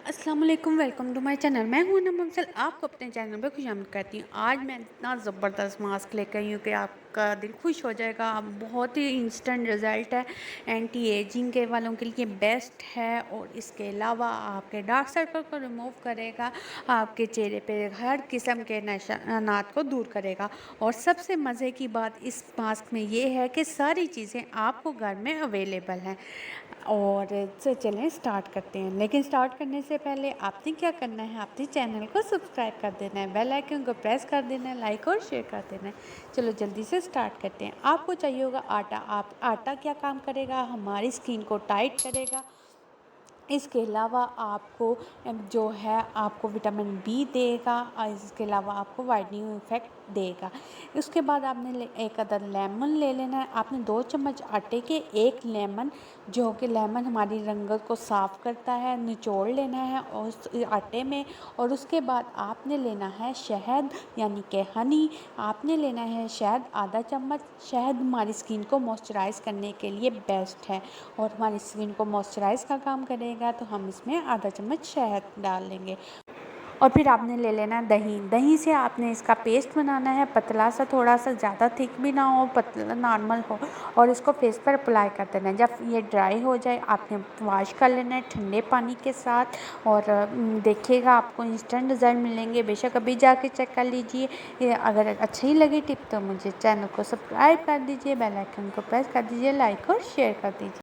अस्सलाम वालेकुम, welcome to my channel. मैं हूं नम अफजल, आपको अपने चैनल पे खुशामद करती हूँ। आज मैं इतना ज़बरदस्त मास्क लेकर आई हूँ कि आपका दिल खुश हो जाएगा। आप बहुत ही इंस्टेंट रिज़ल्ट है, एंटी एजिंग के वालों के लिए बेस्ट है और इसके अलावा आपके डार्क सर्कल को रिमूव करेगा, आपके चेहरे पे हर किस्म के निशानात को दूर करेगा। और सबसे मज़े की बात इस मास्क में ये है कि सारी चीज़ें आपको घर में अवेलेबल हैं। और चलें स्टार्ट करते हैं, लेकिन स्टार्ट करने से पहले आपने क्या करना है, आपने चैनल को सब्सक्राइब कर देना है, बेल आइकन को प्रेस कर देना है, लाइक और शेयर कर देना है। चलो जल्दी से स्टार्ट करते हैं। आपको चाहिए होगा आटा। आटा क्या काम करेगा, हमारी स्किन को टाइट करेगा। इसके अलावा आपको जो है आपको विटामिन बी देगा और इसके अलावा आपको वाइटनिंग इफेक्ट देगा। उसके बाद आपने एक अदद लेमन ले लेना है। आपने 2 चम्मच आटे के 1 लेमन, जो कि लेमन हमारी रंगत को साफ़ करता है, निचोड़ लेना है उस आटे में। और उसके बाद आपने लेना है शहद यानी कि हनी। आपने लेना है शहद आधा चम्मच। शहद हमारी स्किन को मॉइस्चराइज़ करने के लिए बेस्ट है और हमारी स्किन को मॉइस्चराइज़ का काम करेगा, तो हम इसमें आधा चम्मच शहद डाल लेंगे। और फिर आपने ले लेना है दही। दही से आपने इसका पेस्ट बनाना है, पतला सा, थोड़ा सा ज़्यादा थिक भी ना हो, पतला नॉर्मल हो। और इसको फेस पर अप्लाई कर देना है। जब ये ड्राई हो जाए आपने वॉश कर लेना है ठंडे पानी के साथ। और देखिएगा आपको इंस्टेंट रिज़ल्ट मिलेंगे। बेशक अभी जाके चेक कर लीजिए। ये अगर अच्छी लगी टिप तो मुझे चैनल को सब्सक्राइब कर दीजिए, बेल आइकन को प्रेस कर दीजिए, लाइक और शेयर कर दीजिए।